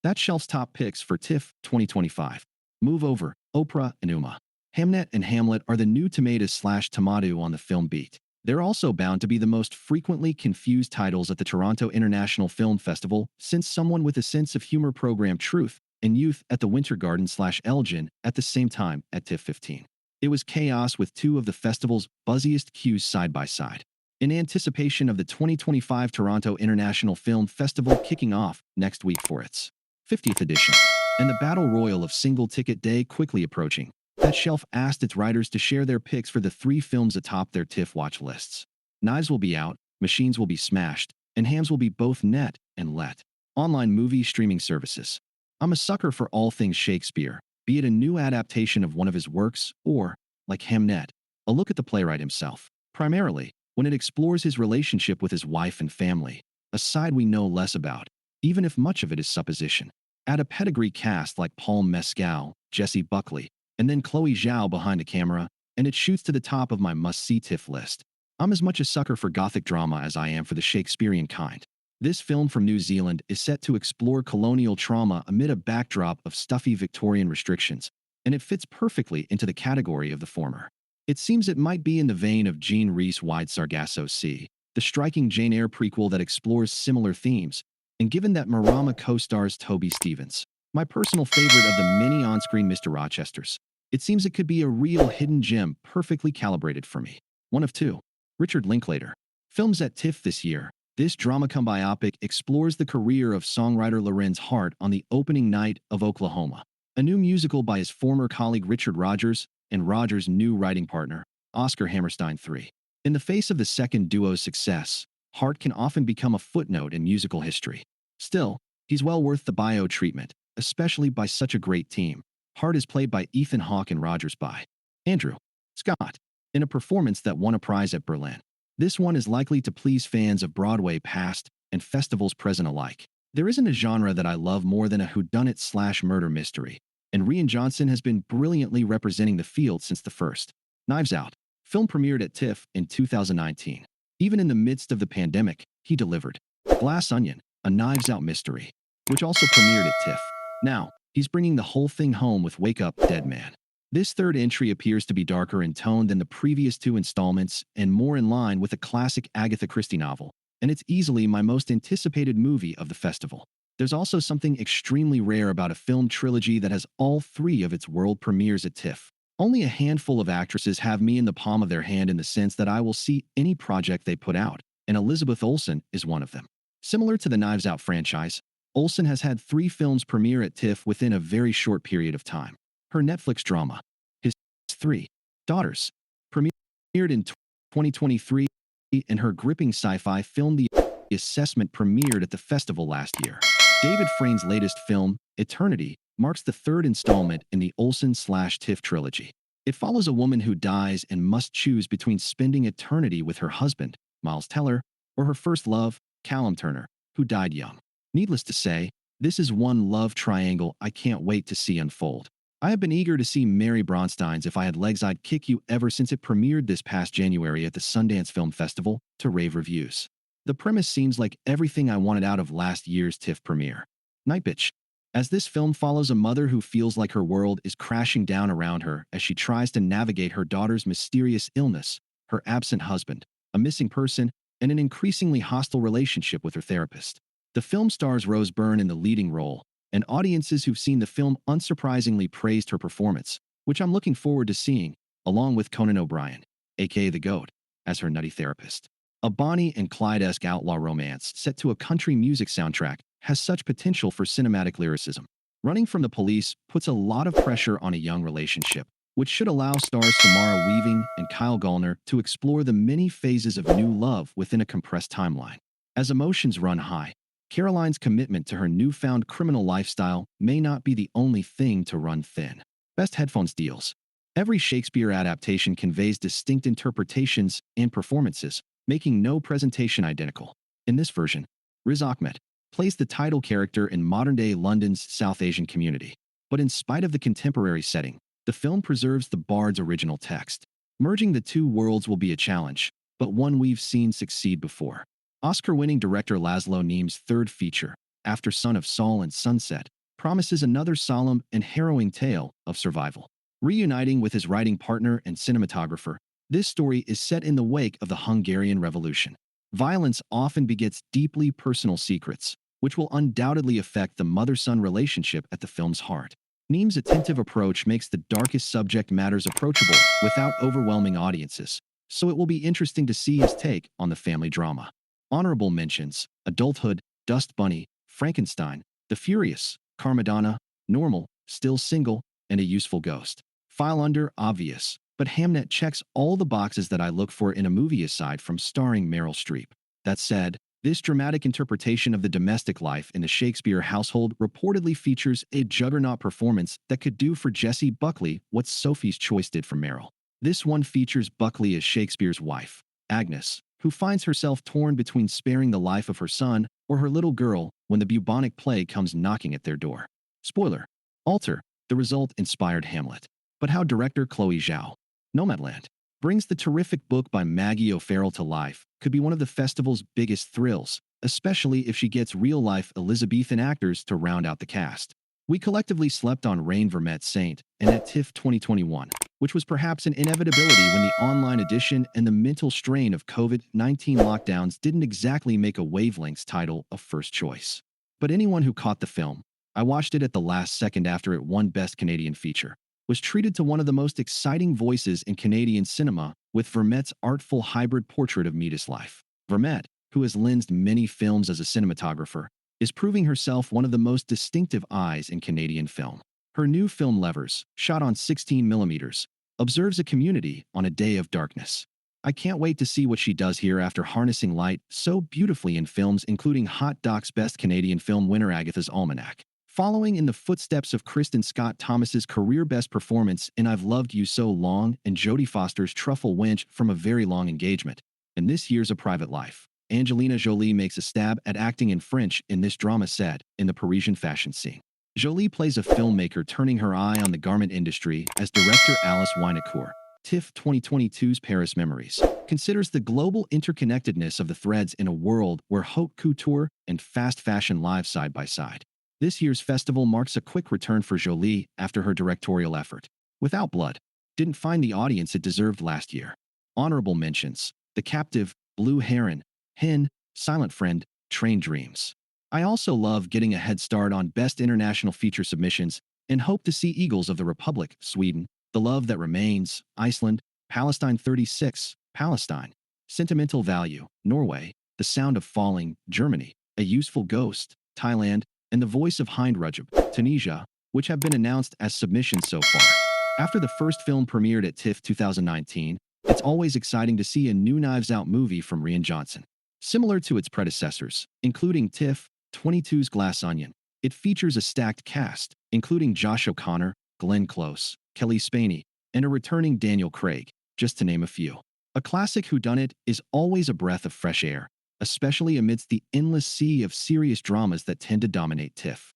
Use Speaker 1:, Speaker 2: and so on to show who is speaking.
Speaker 1: That shelf's top picks for TIFF 2025. Move over, Oprah and Uma. Hamnet and Hamlet are the new tomatoes/tomato on the film beat. They're also bound to be the most frequently confused titles at the Toronto International Film Festival, since someone with a sense of humor programmed Truth and Youth at the Winter Garden/Elgin at the same time at TIFF 15. It was chaos with two of the festival's buzziest cues side by side. In anticipation of the 2025 Toronto International Film Festival kicking off next week for its 50th edition, and the battle royal of single-ticket day quickly approaching, that shelf asked its writers to share their picks for the three films atop their TIFF watch lists. Knives will be out, machines will be smashed, and hams will be both net and let. Online movie streaming services. I'm a sucker for all things Shakespeare, be it a new adaptation of one of his works or, like Hamnet, a look at the playwright himself. Primarily, when it explores his relationship with his wife and family, a side we know less about, even if much of it is supposition. Add a pedigree cast like Paul Mescal, Jessie Buckley, and then Chloé Zhao behind a camera, and it shoots to the top of my must-see TIFF list. I'm as much a sucker for gothic drama as I am for the Shakespearean kind. This film from New Zealand is set to explore colonial trauma amid a backdrop of stuffy Victorian restrictions, and it fits perfectly into the category of the former. It seems it might be in the vein of Jean Rhys-Wide Sargasso Sea, the striking Jane Eyre prequel that explores similar themes, and given that Marama co-stars Toby Stephens, my personal favorite of the many on-screen Mr. Rochesters, it seems it could be a real hidden gem perfectly calibrated for me. One of two. Richard Linklater. Films at TIFF this year. This drama-cum biopic explores the career of songwriter Lorenz Hart on the opening night of Oklahoma, a new musical by his former colleague Richard Rodgers and Rodgers' new writing partner, Oscar Hammerstein III. In the face of the second duo's success, Hart can often become a footnote in musical history. Still, he's well worth the bio treatment, especially by such a great team. Hart is played by Ethan Hawke and Rodgers by Andrew Scott, in a performance that won a prize at Berlin. This one is likely to please fans of Broadway past and festivals present alike. There isn't a genre that I love more than a whodunit/murder mystery, and Rian Johnson has been brilliantly representing the field since the first. Knives Out. Film premiered at TIFF in 2019. Even in the midst of the pandemic, he delivered. Glass Onion, a Knives Out mystery, which also premiered at TIFF. Now, he's bringing the whole thing home with Wake Up, Dead Man. This third entry appears to be darker in tone than the previous two installments and more in line with a classic Agatha Christie novel, and it's easily my most anticipated movie of the festival. There's also something extremely rare about a film trilogy that has all three of its world premieres at TIFF. Only a handful of actresses have me in the palm of their hand in the sense that I will see any project they put out, and Elizabeth Olsen is one of them. Similar to the Knives Out franchise, Olsen has had 3 films premiere at TIFF within a very short period of time. Her Netflix drama, His 3 Daughters, premiered in 2023, and her gripping sci-fi film The Assessment premiered at the festival last year. David Frayn's latest film, Eternity, marks the third installment in the Olsen/TIFF trilogy. It follows a woman who dies and must choose between spending eternity with her husband, Miles Teller, or her first love, Callum Turner, who died young. Needless to say, this is one love triangle I can't wait to see unfold. I have been eager to see Mary Bronstein's If I Had Legs I'd Kick You ever since it premiered this past January at the Sundance Film Festival to rave reviews. The premise seems like everything I wanted out of last year's TIFF premiere. Night Bitch. As this film follows a mother who feels like her world is crashing down around her as she tries to navigate her daughter's mysterious illness, her absent husband, a missing person, and an increasingly hostile relationship with her therapist. The film stars Rose Byrne in the leading role, and audiences who've seen the film unsurprisingly praised her performance, which I'm looking forward to seeing, along with Conan O'Brien, aka the GOAT, as her nutty therapist. A Bonnie and Clyde-esque outlaw romance set to a country music soundtrack has such potential for cinematic lyricism. Running from the Police puts a lot of pressure on a young relationship, which should allow stars Samara Weaving and Kyle Gallner to explore the many phases of new love within a compressed timeline. As emotions run high, Caroline's commitment to her newfound criminal lifestyle may not be the only thing to run thin. Best headphones deals. Every Shakespeare adaptation conveys distinct interpretations and performances, making no presentation identical. In this version, Riz Ahmed plays the title character in modern-day London's South Asian community. But in spite of the contemporary setting, the film preserves the bard's original text. Merging the two worlds will be a challenge, but one we've seen succeed before. Oscar-winning director Laszlo Neam's third feature, After Son of Saul and Sunset, promises another solemn and harrowing tale of survival. Reuniting with his writing partner and cinematographer, this story is set in the wake of the Hungarian Revolution. Violence often begets deeply personal secrets, which will undoubtedly affect the mother-son relationship at the film's heart. Neem's attentive approach makes the darkest subject matters approachable without overwhelming audiences, so it will be interesting to see his take on the family drama. Honorable mentions: Adulthood, Dust Bunny, Frankenstein, The Furious, Carmadonna, Normal, Still Single, and A Useful Ghost. File under Obvious, but Hamnet checks all the boxes that I look for in a movie aside from starring Meryl Streep. That said, this dramatic interpretation of the domestic life in the Shakespeare household reportedly features a juggernaut performance that could do for Jessie Buckley what Sophie's Choice did for Meryl. This one features Buckley as Shakespeare's wife, Agnes, who finds herself torn between sparing the life of her son or her little girl when the bubonic plague comes knocking at their door. Spoiler: Alter, the result inspired Hamlet. But how director Chloé Zhao, Nomadland, brings the terrific book by Maggie O'Farrell to life could be one of the festival's biggest thrills, especially if she gets real-life Elizabethan actors to round out the cast. We collectively slept on Reine Vermette's Saint and at TIFF 2021, which was perhaps an inevitability when the online edition and the mental strain of COVID-19 lockdowns didn't exactly make a Wavelengths title a first choice. But anyone who caught the film, I watched it at the last second after it won Best Canadian Feature, was treated to one of the most exciting voices in Canadian cinema with Vermette's artful hybrid portrait of Midas' life. Vermette, who has lensed many films as a cinematographer, is proving herself one of the most distinctive eyes in Canadian film. Her new film Levers, shot on 16mm, observes a community on a day of darkness. I can't wait to see what she does here after harnessing light so beautifully in films including Hot Doc's Best Canadian Film winner Agatha's Almanac. Following in the footsteps of Kristen Scott Thomas's career best performance in I've Loved You So Long and Jodie Foster's Truffle Wench from a Very Long Engagement, in this year's A Private Life, Angelina Jolie makes a stab at acting in French in this drama set in the Parisian fashion scene. Jolie plays a filmmaker turning her eye on the garment industry as director Alice Winocourt, TIFF 2022's Paris Memories, considers the global interconnectedness of the threads in a world where haute couture and fast fashion live side by side. This year's festival marks a quick return for Jolie after her directorial effort, Without Blood, didn't find the audience it deserved last year. Honorable mentions: The Captive, Blue Heron, Hen, Silent Friend, Train Dreams. I also love getting a head start on Best International Feature submissions and hope to see Eagles of the Republic, Sweden, The Love That Remains, Iceland, Palestine 36, Palestine, Sentimental Value, Norway, The Sound of Falling, Germany, A Useful Ghost, Thailand, and The Voice of Hind Rajab, Tunisia, which have been announced as submissions so far. After the first film premiered at TIFF 2019, it's always exciting to see a new Knives Out movie from Rian Johnson. Similar to its predecessors, including TIFF 22's Glass Onion, it features a stacked cast, including Josh O'Connor, Glenn Close, Kelly Spaney, and a returning Daniel Craig, just to name a few. A classic whodunit is always a breath of fresh air, especially amidst the endless sea of serious dramas that tend to dominate TIFF.